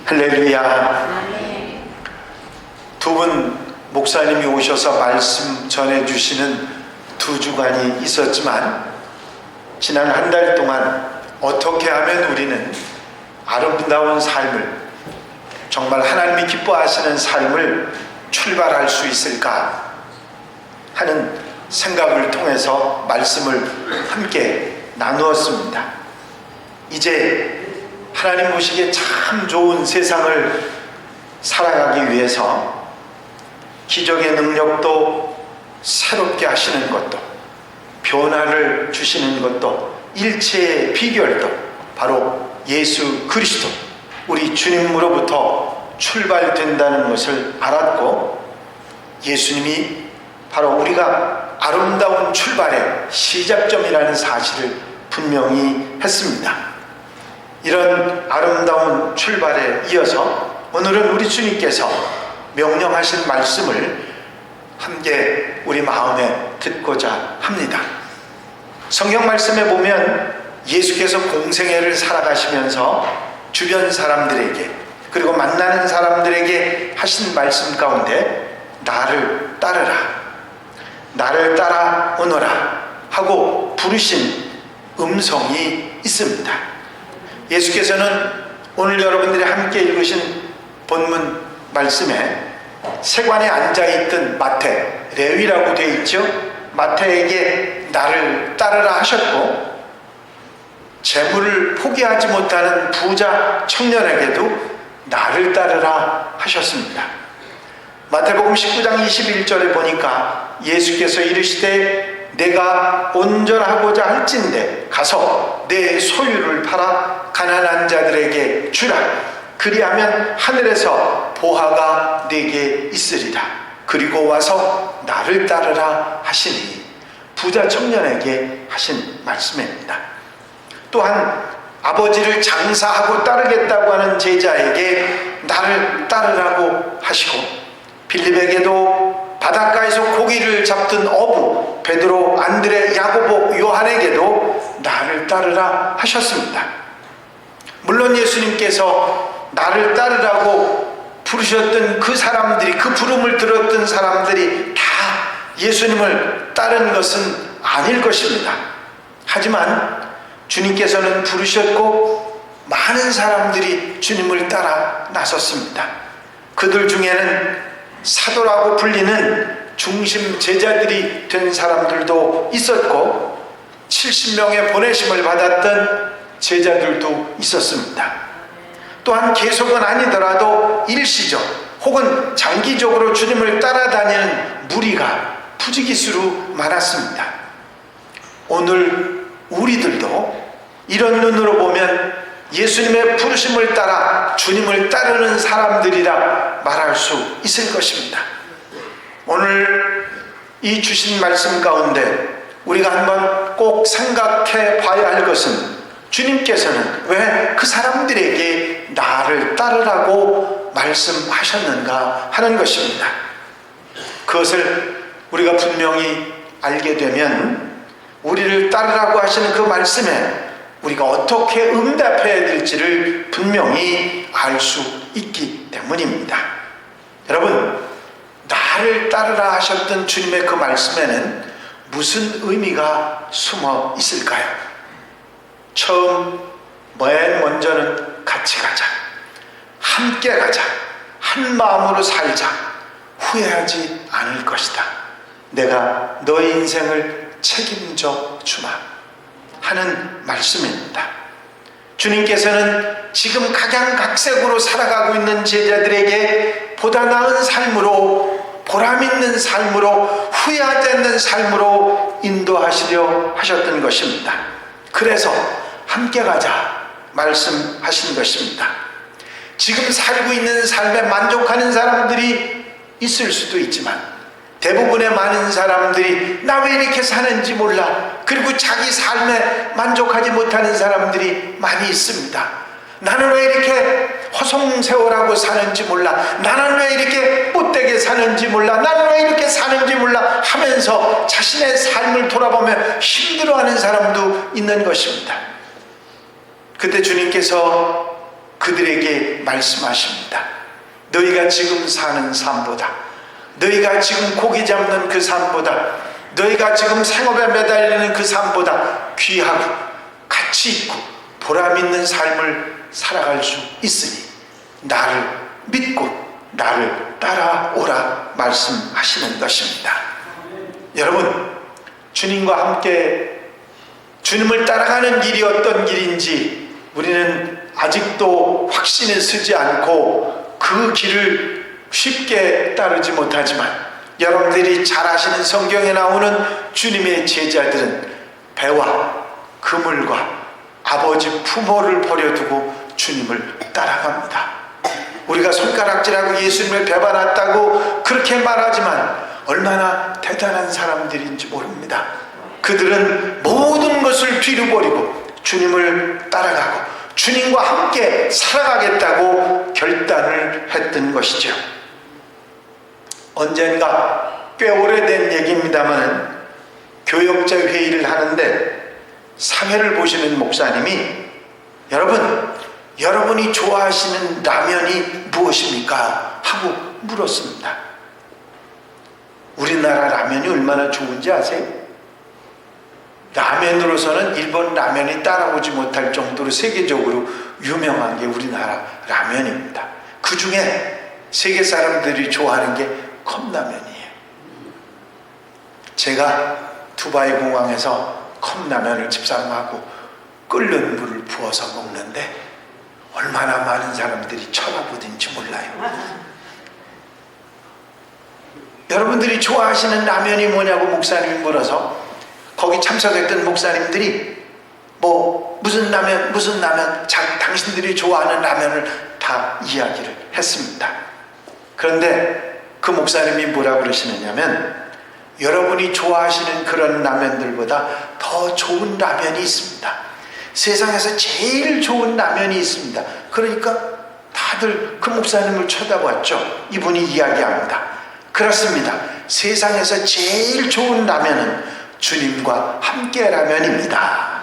할렐루야. 두 분 목사님이 오셔서 말씀 전해주시는 두 주간이 있었지만 지난 한 달 동안 어떻게 하면 우리는 아름다운 삶을, 정말 하나님이 기뻐하시는 삶을 출발할 수 있을까 하는 생각을 통해서 말씀을 함께 나누었습니다. 이제 하나님 보시기에 참 좋은 세상을 살아가기 위해서 기적의 능력도 새롭게 하시는 것도, 변화를 주시는 것도, 일체의 비결도 바로 예수 그리스도, 우리 주님으로부터 출발된다는 것을 알았고, 예수님이 바로 우리가 아름다운 출발의 시작점이라는 사실을 분명히 했습니다. 이런 아름다운 출발에 이어서 오늘은 우리 주님께서 명령하신 말씀을 함께 우리 마음에 듣고자 합니다. 성경 말씀에 보면 예수께서 공생애를 살아가시면서 주변 사람들에게, 그리고 만나는 사람들에게 하신 말씀 가운데 나를 따르라, 나를 따라오너라 하고 부르신 음성이 있습니다. 예수께서는 오늘 여러분들이 함께 읽으신 본문 말씀에 세관에 앉아있던 마태, 레위라고 되어 있죠. 마태에게 나를 따르라 하셨고, 재물을 포기하지 못하는 부자 청년에게도 나를 따르라 하셨습니다. 마태복음 19장 21절에 보니까 예수께서 이르시되 내가 온전하고자 할진대 가서 내 소유를 팔아 가난한 자들에게 주라. 그리하면 하늘에서 보화가 네게 있으리라. 그리고 와서 나를 따르라 하시니, 부자 청년에게 하신 말씀입니다. 또한 아버지를 장사하고 따르겠다고 하는 제자에게 나를 따르라고 하시고, 빌립에게도 바닷가에서 고기를 잡던 어부 베드로, 안드레, 야고보, 요한에게도 나를 따르라 하셨습니다. 물론 예수님께서 나를 따르라고 부르셨던 그 사람들이, 그 부름을 들었던 사람들이 다 예수님을 따른 것은 아닐 것입니다. 하지만 주님께서는 부르셨고 많은 사람들이 주님을 따라 나섰습니다. 그들 중에는 사도라고 불리는 중심 제자들이 된 사람들도 있었고, 70명의 보내심을 받았던 제자들도 있었습니다. 또한 계속은 아니더라도 일시적 혹은 장기적으로 주님을 따라다니는 무리가 부지기수로 많았습니다. 오늘 우리들도 이런 눈으로 보면 예수님의 부르심을 따라 주님을 따르는 사람들이라 말할 수 있을 것입니다. 오늘 이 주신 말씀 가운데 우리가 한번 꼭 생각해 봐야 할 것은, 주님께서는 왜 그 사람들에게 나를 따르라고 말씀하셨는가 하는 것입니다. 그것을 우리가 분명히 알게 되면 우리를 따르라고 하시는 그 말씀에 우리가 어떻게 응답해야 될지를 분명히 알 수 있기 때문입니다. 여러분, 나를 따르라 하셨던 주님의 그 말씀에는 무슨 의미가 숨어 있을까요? 처음 맨 먼저는 같이 가자, 함께 가자, 한 마음으로 살자, 후회하지 않을 것이다, 내가 너의 인생을 책임져 주마 하는 말씀입니다. 주님께서는 지금 각양각색으로 살아가고 있는 제자들에게 보다 나은 삶으로, 보람있는 삶으로, 후회하지 않는 삶으로 인도하시려 하셨던 것입니다. 그래서 함께 가자 말씀하신 것입니다. 지금 살고 있는 삶에 만족하는 사람들이 있을 수도 있지만, 대부분의 많은 사람들이 나 왜 이렇게 사는지 몰라, 그리고 자기 삶에 만족하지 못하는 사람들이 많이 있습니다. 나는 왜 이렇게 허송세월하고 사는지 몰라, 나는 왜 이렇게 못되게 사는지 몰라, 나는 왜 이렇게 사는지 몰라 하면서 자신의 삶을 돌아보며 힘들어하는 사람도 있는 것입니다. 그때 주님께서 그들에게 말씀하십니다. 너희가 지금 사는 삶보다, 너희가 지금 고기 잡는 그 삶보다, 너희가 지금 생업에 매달리는 그 삶보다 귀하고 가치 있고 보람 있는 삶을 살아갈 수 있으니 나를 믿고 나를 따라오라 말씀하시는 것입니다. 여러분, 주님과 함께 주님을 따라가는 길이 어떤 길인지 우리는 아직도 확신에 서지 않고 그 길을 쉽게 따르지 못하지만, 여러분들이 잘 아시는 성경에 나오는 주님의 제자들은 배와 그물과 아버지 부모를 버려두고 주님을 따라갑니다. 우리가 손가락질하고 예수님을 배반했다고 그렇게 말하지만 얼마나 대단한 사람들인지 모릅니다. 그들은 모든 것을 뒤로 버리고 주님을 따라가고 주님과 함께 살아가겠다고 결단을 했던 것이죠. 언젠가 꽤 오래된 얘기입니다만, 교역자 회의를 하는데 사회를 보시는 목사님이 여러분이 좋아하시는 라면이 무엇입니까? 하고 물었습니다. 우리나라 라면이 얼마나 좋은지 아세요? 라면으로서는 일본 라면이 따라오지 못할 정도로 세계적으로 유명한 게 우리나라 라면입니다. 그 중에 세계 사람들이 좋아하는 게 컵라면이에요. 제가 두바이 공항에서 컵라면을 집사람하고 끓는 물을 부어서 먹는데 얼마나 많은 사람들이 쳐다보든지 몰라요. 여러분들이 좋아하시는 라면이 뭐냐고 목사님이 물어서 거기 참석했던 목사님들이 무슨 라면 당신들이 좋아하는 라면을 다 이야기를 했습니다. 그런데 그 목사님이 뭐라고 그러시느냐면, 여러분이 좋아하시는 그런 라면들보다 더 좋은 라면이 있습니다. 세상에서 제일 좋은 라면이 있습니다. 그러니까 다들 그 목사님을 쳐다봤죠. 이분이 이야기합니다. 그렇습니다. 세상에서 제일 좋은 라면은 주님과 함께 라면입니다.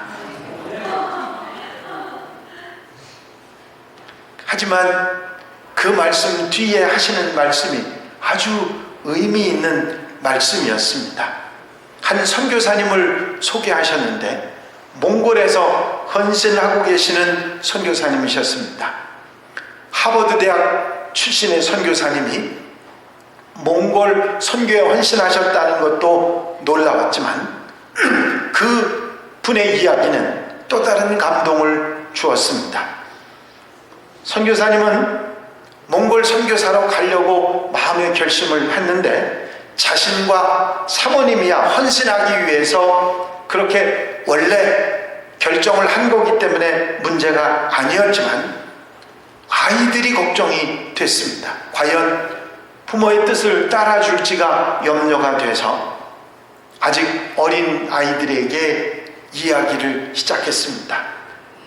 하지만 그 말씀 뒤에 하시는 말씀이 아주 의미 있는 말씀이었습니다. 한 선교사님을 소개하셨는데 몽골에서 헌신하고 계시는 선교사님이셨습니다. 하버드 대학 출신의 선교사님이 몽골 선교에 헌신하셨다는 것도 놀라웠지만 그 분의 이야기는 또 다른 감동을 주었습니다. 선교사님은 몽골 선교사로 가려고 마음의 결심을 했는데 자신과 사모님이야 헌신하기 위해서 그렇게 원래 결정을 한 거기 때문에 문제가 아니었지만 아이들이 걱정이 됐습니다. 과연 부모의 뜻을 따라줄지가 염려가 돼서 아직 어린 아이들에게 이야기를 시작했습니다.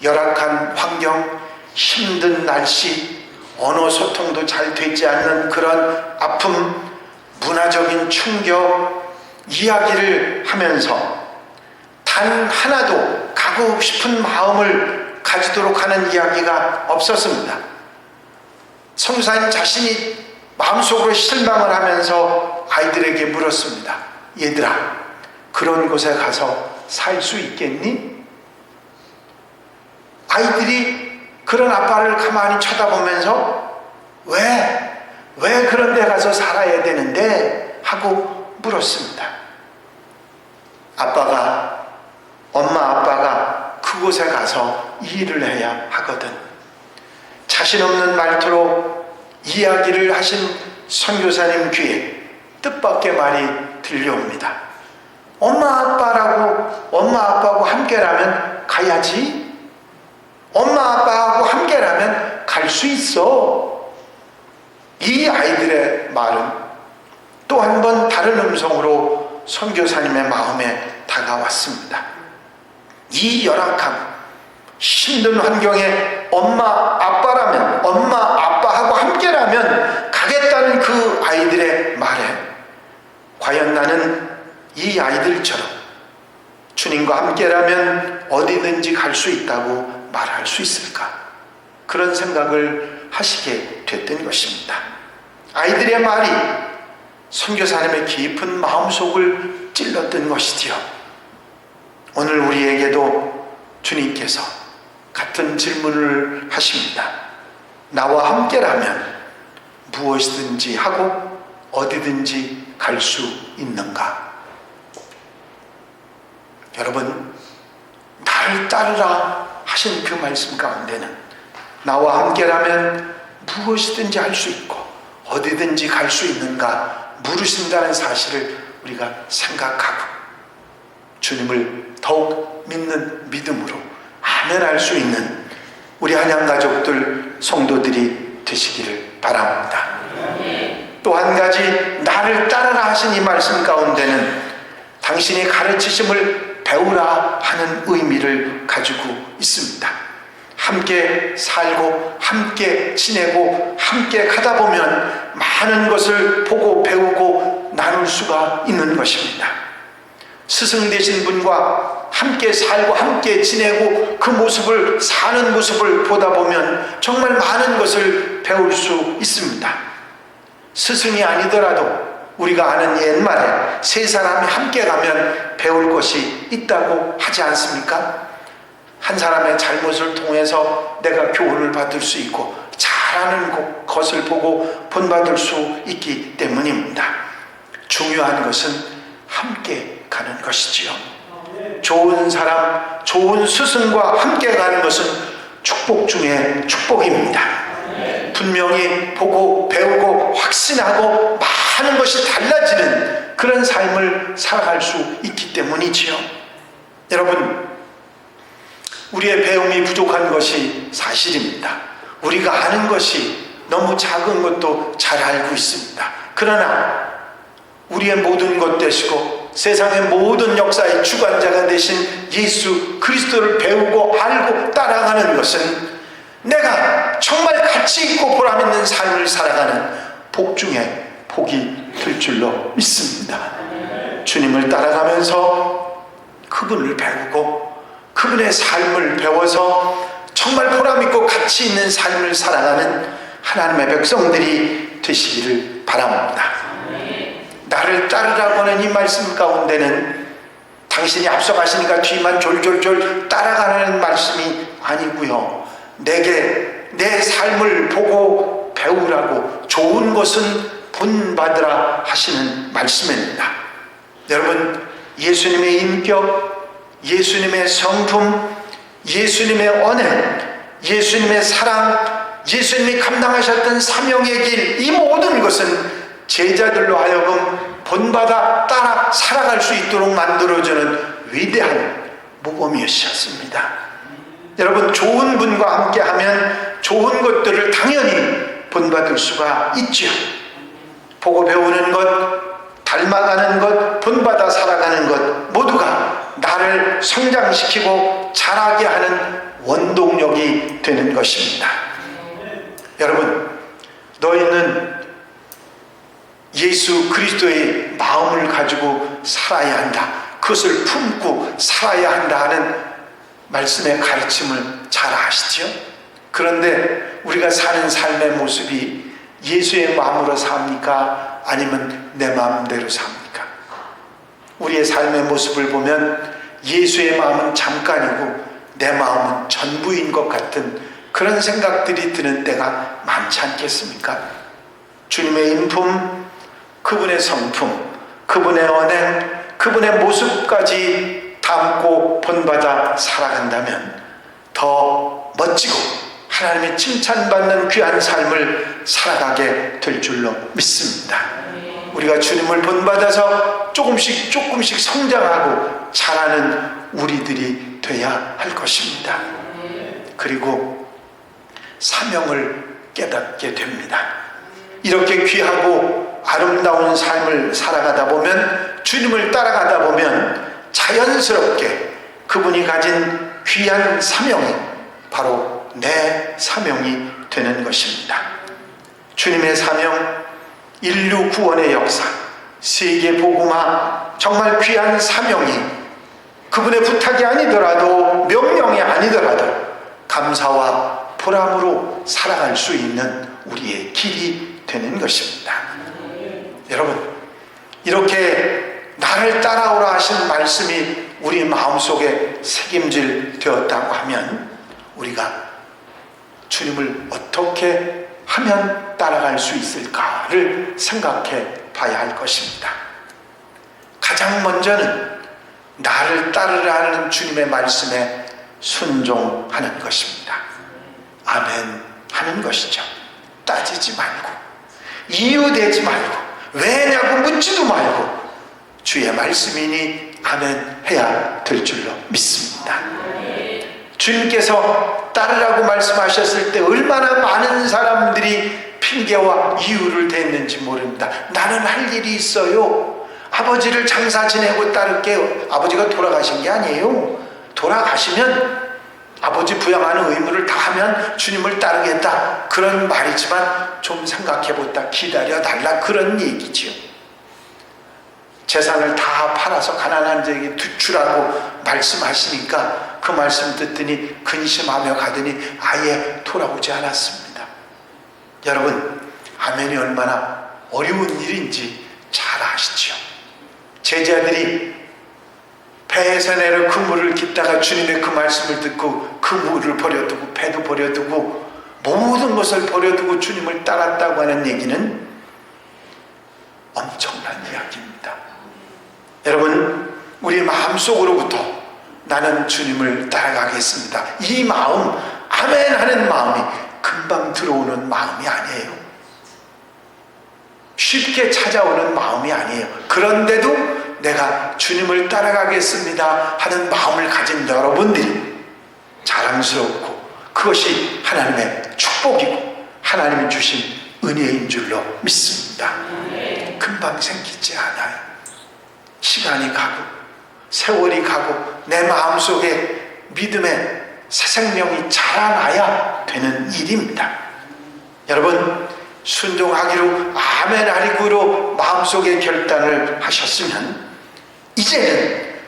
열악한 환경, 힘든 날씨, 언어 소통도 잘 되지 않는 그런 아픔, 문화적인 충격, 이야기를 하면서 단 하나도 가고 싶은 마음을 가지도록 하는 이야기가 없었습니다. 선교사님 자신이 마음속으로 실망을 하면서 아이들에게 물었습니다. 얘들아, 그런 곳에 가서 살 수 있겠니? 아이들이 그런 아빠를 가만히 쳐다보면서 왜 그런 데 가서 살아야 되는데? 하고 물었습니다. 엄마 아빠가 그곳에 가서 일을 해야 하거든. 자신 없는 말투로 이야기를 하신 선교사님 귀에 뜻밖의 말이 들려옵니다. 엄마 아빠하고 함께라면 가야지. 엄마 아빠하고 함께라면 갈 수 있어. 이 아이들의 말은 또 한 번 다른 음성으로 선교사님의 마음에 다가왔습니다. 이 열악한 힘든 환경에 엄마 아빠하고 함께라면 가겠다는 그 아이들의 말에 과연 나는 이 아이들처럼 주님과 함께라면 어디든지 갈 수 있다고 말할 수 있을까? 그런 생각을 하시게 됐던 것입니다. 아이들의 말이 선교사님의 깊은 마음속을 찔렀던 것이지요. 오늘 우리에게도 주님께서 같은 질문을 하십니다. 나와 함께라면 무엇이든지 하고 어디든지 갈 수 있는가? 여러분, 나를 따르라 하신 그 말씀 가운데는 나와 함께라면 무엇이든지 할 수 있고 어디든지 갈 수 있는가 물으신다는 사실을 우리가 생각하고 주님을 더욱 믿는 믿음으로 아멘할 수 있는 우리 한양가족들 성도들이 되시기를 바랍니다. 또 한 가지, 나를 따르라 하신 이 말씀 가운데는 당신의 가르치심을 배우라 하는 의미를 가지고 있습니다. 함께 살고 함께 지내고 함께 가다 보면 많은 것을 보고 배우고 나눌 수가 있는 것입니다. 스승 되신 분과 함께 살고 함께 지내고 그 모습을 사는 모습을 보다 보면 정말 많은 것을 배울 수 있습니다. 스승이 아니더라도 우리가 아는 옛말에 세 사람이 함께 가면 배울 것이 있다고 하지 않습니까? 한 사람의 잘못을 통해서 내가 교훈을 받을 수 있고 잘하는 것을 보고 본받을 수 있기 때문입니다. 중요한 것은 함께 가는 것이지요. 좋은 사람, 좋은 스승과 함께 가는 것은 축복 중에 축복입니다. 분명히 보고 배우고 확신하고 많은 것이 달라지는 그런 삶을 살아갈 수 있기 때문이지요. 여러분, 우리의 배움이 부족한 것이 사실입니다. 우리가 아는 것이 너무 작은 것도 잘 알고 있습니다. 그러나 우리의 모든 것 되시고 세상의 모든 역사의 주관자가 되신 예수 그리스도를 배우고 알고 따라가는 것은 내가 정말 가치 있고 보람 있는 삶을 살아가는 복 중에 복이 될 줄로 믿습니다. 주님을 따라가면서 그분을 배우고 그분의 삶을 배워서 정말 보람 있고 가치 있는 삶을 살아가는 하나님의 백성들이 되시기를 바랍니다. 나를 따르라고 하는 이 말씀 가운데는 당신이 앞서가시니까 뒤만 졸졸졸 따라가는 말씀이 아니고요, 내게 내 삶을 보고 배우라고 좋은 것은 본받으라 하시는 말씀입니다. 여러분, 예수님의 인격, 예수님의 성품, 예수님의 언행, 예수님의 사랑, 예수님이 감당하셨던 사명의 길, 이 모든 것은 제자들로 하여금 본받아 따라 살아갈 수 있도록 만들어주는 위대한 모범이셨습니다. 여러분, 좋은 분과 함께하면 좋은 것들을 당연히 본받을 수가 있죠. 보고 배우는 것, 닮아가는 것, 본받아 살아가는 것 모두가 나를 성장시키고 자라게 하는 원동력이 되는 것입니다. 여러분, 너희는 예수 그리스도의 마음을 가지고 살아야 한다, 그것을 품고 살아야 한다 하는 말씀의 가르침을 잘 아시죠? 그런데 우리가 사는 삶의 모습이 예수의 마음으로 삽니까? 아니면 내 마음대로 삽니까? 우리의 삶의 모습을 보면 예수의 마음은 잠깐이고 내 마음은 전부인 것 같은 그런 생각들이 드는 때가 많지 않겠습니까? 주님의 인품, 그분의 성품, 그분의 언행, 그분의 모습까지 담고 본받아 살아간다면 더 멋지고 하나님의 칭찬받는 귀한 삶을 살아가게 될 줄로 믿습니다. 우리가 주님을 본받아서 조금씩 성장하고 자라는 우리들이 돼야 할 것입니다. 그리고 사명을 깨닫게 됩니다. 이렇게 귀하고 아름다운 삶을 살아가다 보면, 주님을 따라가다 보면 자연스럽게 그분이 가진 귀한 사명이 바로 내 사명이 되는 것입니다. 주님의 사명, 인류 구원의 역사, 세계 복음화, 정말 귀한 사명이 그분의 부탁이 아니더라도, 명령이 아니더라도 감사와 보람으로 살아갈 수 있는 우리의 길이 되는 것입니다. 여러분, 이렇게 나를 따라오라 하신 말씀이 우리 마음속에 새김질 되었다고 하면 우리가 주님을 어떻게 하면 따라갈 수 있을까를 생각해 봐야 할 것입니다. 가장 먼저는 나를 따르라는 주님의 말씀에 순종하는 것입니다. 아멘 하는 것이죠. 따지지 말고, 이유되지 말고, 왜냐고 묻지도 말고 주의 말씀이니 아멘 해야 될 줄로 믿습니다. 주님께서 따르라고 말씀하셨을 때 얼마나 많은 사람들이 핑계와 이유를 댔는지 모릅니다. 나는 할 일이 있어요. 아버지를 장사 지내고 따를게요. 아버지가 돌아가신 게 아니에요. 돌아가시면 아버지 부양하는 의무를 다 하면 주님을 따르겠다, 그런 말이지만 좀 생각해보다 기다려달라, 그런 얘기지요. 재산을 다 팔아서 가난한 자에게 주라고 말씀하시니까 그 말씀 듣더니 근심하며 가더니 아예 돌아오지 않았습니다. 여러분, 아멘이 얼마나 어려운 일인지 잘 아시죠? 제자들이 배에서 내려 그물을 깃다가 주님의 그 말씀을 듣고 그 물을 버려두고 배도 버려두고 모든 것을 버려두고 주님을 따랐다고 하는 얘기는 엄청난 이야기입니다. 여러분, 우리 마음속으로부터 나는 주님을 따라가겠습니다, 이 마음, 아멘 하는 마음이 금방 들어오는 마음이 아니에요. 쉽게 찾아오는 마음이 아니에요. 그런데도 내가 주님을 따라가겠습니다 하는 마음을 가진 여러분들이 자랑스럽고 그것이 하나님의 축복이고 하나님이 주신 은혜인 줄로 믿습니다. 금방 생기지 않아요. 시간이 가고 세월이 가고 내 마음속에 믿음의 새 생명이 자라나야 되는 일입니다. 여러분, 순종하기로 아멘 하리고로 마음속에 결단을 하셨으면 이제는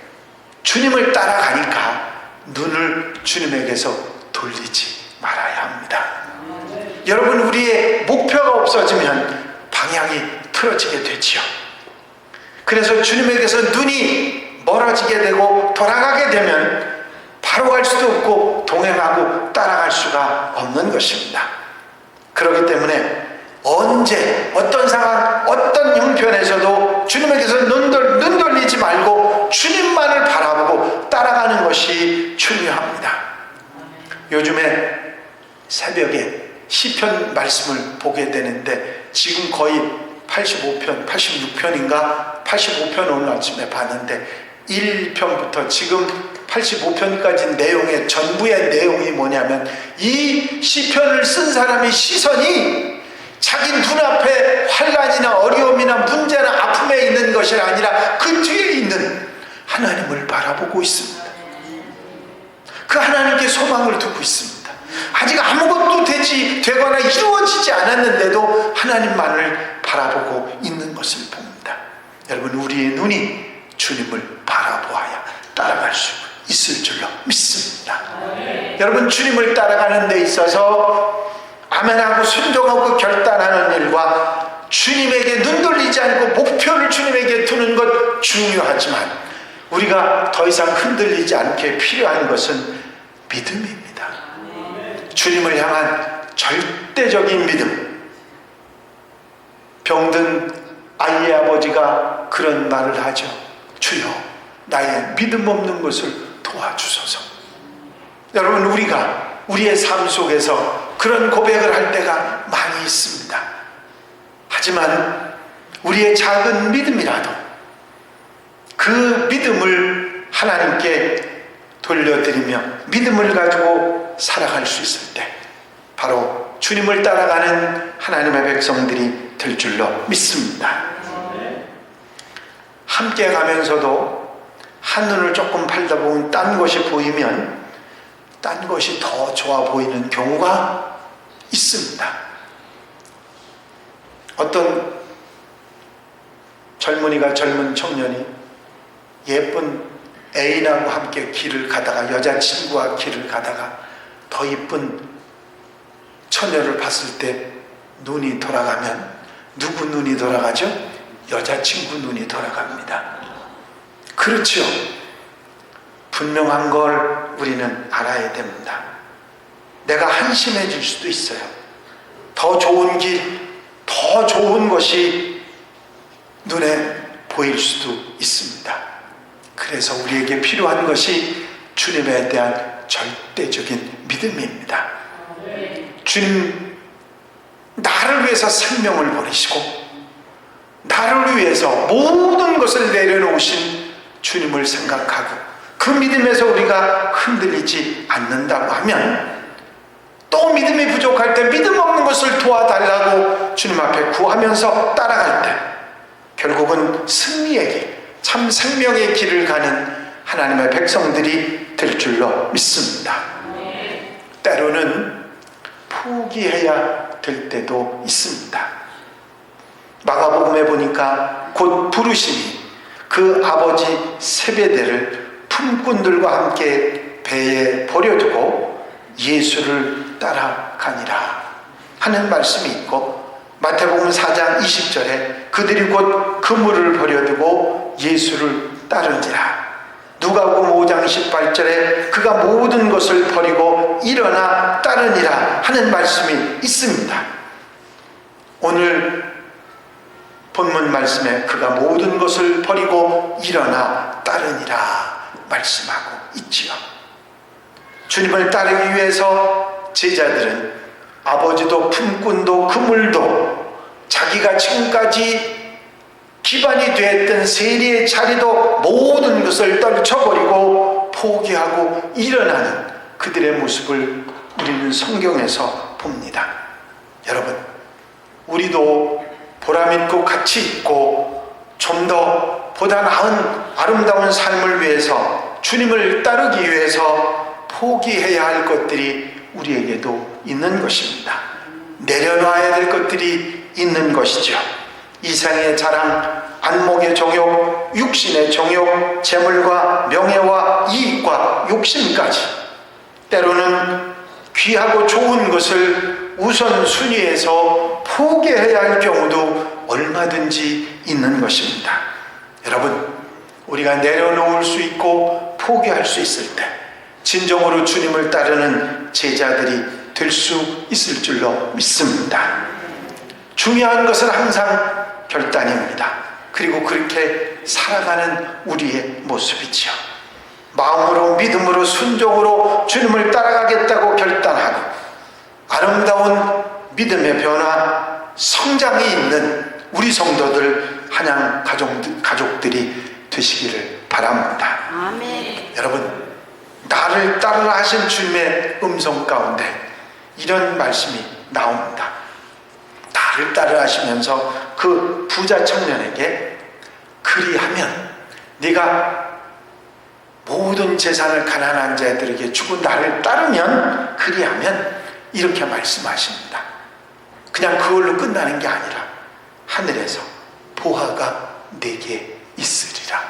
주님을 따라가니까 눈을 주님에게서 돌리지 말아야 합니다. 여러분, 우리의 목표가 없어지면 방향이 틀어지게 되지요. 그래서 주님에게서 눈이 멀어지게 되고 돌아가게 되면 바로 갈 수도 없고 동행하고 따라갈 수가 없는 것입니다. 그렇기 때문에 언제 어떤 상황 어떤 형편에서도 주님에게서 눈 돌리지 말고 주님만을 바라보고 따라가는 것이 중요합니다. 요즘에 새벽에 시편 말씀을 보게 되는데 지금 거의 85편, 86편인가 85편 오늘 아침에 봤는데 1편부터 지금 85편까지 내용의 전부의 내용이 뭐냐면 이 시편을 쓴 사람의 시선이 자기 눈앞에 환난이나 어려움이나 문제나 아픔에 있는 것이 아니라 그 뒤에 있는 하나님을 바라보고 있습니다. 그 하나님께 소망을 두고 있습니다. 아직 아무것도 되거나 이루어지지 않았는데도 하나님만을 바라보고 있는 것을 봅니다. 여러분, 우리의 눈이 주님을 바라보아야 따라갈 수 있을 줄로 믿습니다. 여러분, 주님을 따라가는 데 있어서 아멘하고 순종하고 결단하는 일과 주님에게 눈 돌리지 않고 목표를 주님에게 두는 것 중요하지만 우리가 더 이상 흔들리지 않게 필요한 것은 믿음입니다. 주님을 향한 절대적인 믿음. 병든 아이의 아버지가 그런 말을 하죠. 주여, 나의 믿음 없는 것을 도와주소서. 여러분, 우리가 우리의 삶 속에서 그런 고백을 할 때가 많이 있습니다. 하지만 우리의 작은 믿음이라도 그 믿음을 하나님께 돌려드리며 믿음을 가지고 살아갈 수 있을 때 바로 주님을 따라가는 하나님의 백성들이 될 줄로 믿습니다. 함께 가면서도 한눈을 조금 팔다 보면 딴 것이 보이면 딴 것이 더 좋아 보이는 경우가 있습니다. 어떤 젊은 청년이 예쁜 애인하고 함께 길을 가다가 여자친구와 길을 가다가 더 이쁜 처녀를 봤을 때 눈이 돌아가면 누구 눈이 돌아가죠? 여자친구 눈이 돌아갑니다. 그렇죠. 분명한 걸 우리는 알아야 됩니다. 내가 한심해질 수도 있어요. 더 좋은 길, 더 좋은 것이 눈에 보일 수도 있습니다. 그래서 우리에게 필요한 것이 주님에 대한 절대적인 믿음입니다. 주님, 나를 위해서 생명을 버리시고 나를 위해서 모든 것을 내려놓으신 주님을 생각하고 그 믿음에서 우리가 흔들리지 않는다고 하면, 또 믿음이 부족할 때 믿음 없는 것을 도와달라고 주님 앞에 구하면서 따라갈 때 결국은 승리의 길, 참 생명의 길을 가는 하나님의 백성들이 될 줄로 믿습니다. 때로는 포기해야 될 때도 있습니다. 마가복음에 보니까 곧 부르시니 그 아버지 세베대를 품꾼들과 함께 배에 버려두고 예수를 따라가니라 하는 말씀이 있고, 마태복음 4장 20절에 그들이 곧 그물을 버려두고 예수를 따르니라, 누가복음 5장 18절에 그가 모든 것을 버리고 일어나 따르니라 하는 말씀이 있습니다. 오늘 본문 말씀에 그가 모든 것을 버리고 일어나 따르니라 말씀하고 있지요. 주님을 따르기 위해서 제자들은 아버지도 품꾼도 그물도 자기가 지금까지 기반이 되었던 세리의 자리도 모든 것을 떨쳐버리고 포기하고 일어나는 그들의 모습을 우리는 성경에서 봅니다. 여러분, 우리도 보람있고 가치 있고 좀 더 보다 나은 아름다운 삶을 위해서, 주님을 따르기 위해서 포기해야 할 것들이 우리에게도 있는 것입니다. 내려놔야 될 것들이 있는 것이죠. 이생의 자랑, 안목의 정욕, 육신의 정욕, 재물과 명예와 이익과 욕심까지, 때로는 귀하고 좋은 것을 우선순위에서 포기해야 할 경우도 얼마든지 있는 것입니다. 여러분, 우리가 내려놓을 수 있고 포기할 수 있을 때 진정으로 주님을 따르는 제자들이 될 수 있을 줄로 믿습니다. 중요한 것은 항상 결단입니다. 그리고 그렇게 살아가는 우리의 모습이지요. 마음으로, 믿음으로, 순종으로 주님을 따라가겠다고 결단하고 아름다운 믿음의 변화, 성장이 있는 우리 성도들, 한양 가족들이 되시기를 바랍니다. 아멘. 여러분, 나를 따르라 하신 주님의 음성 가운데 이런 말씀이 나옵니다. 나를 따르라 하시면서 그 부자 청년에게, 그리하면 네가 모든 재산을 가난한 자들에게 주고 나를 따르면, 그리하면, 이렇게 말씀하십니다. 그냥 그걸로 끝나는 게 아니라 하늘에서 보화가 내게 있으리라.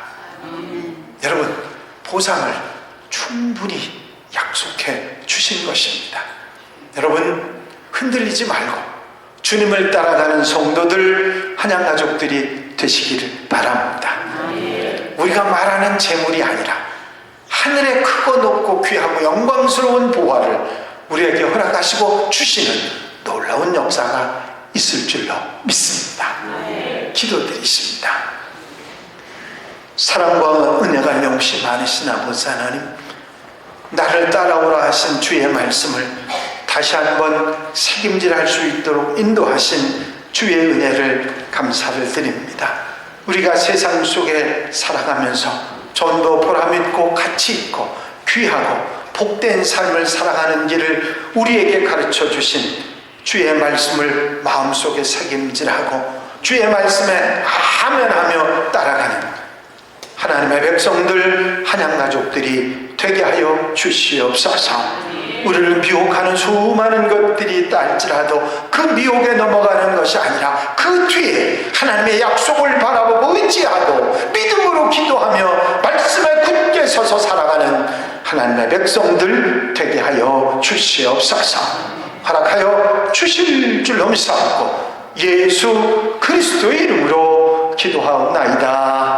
여러분, 보상을 충분히 약속해 주신 것입니다. 여러분, 흔들리지 말고 주님을 따라가는 성도들, 한양 가족들이 되시기를 바랍니다. 우리가 말하는 재물이 아니라 하늘의 크고 높고 귀하고 영광스러운 보화를 우리에게 허락하시고 주시는 놀라운 역사가 있을 줄로 믿습니다. 기도드리십니다. 사랑과 은혜가 명시 많으신 아버지 하나님, 나를 따라오라 하신 주의 말씀을 다시 한번 책임질할 수 있도록 인도하신 주의 은혜를 감사를 드립니다. 우리가 세상 속에 살아가면서 좀 더 보람있고 가치 있고 귀하고 복된 삶을 살아가는 길을 우리에게 가르쳐 주신 주의 말씀을 마음속에 책임질하고 주의 말씀에 아멘하며 따라가는 하나님의 백성들, 한양 가족들이 되게 하여 주시옵소서. 우리를 미혹하는 수많은 것들이 있다 할지라도 그 미혹에 넘어가는 것이 아니라 그 뒤에 하나님의 약속을 바라보고 의지하고 믿음으로 기도하며 말씀에 굳게 서서 살아가는 하나님의 백성들 되게 하여 주시옵소서. 허락하여 주실 줄 믿사옵고 예수 그리스도의 이름으로 기도하옵나이다.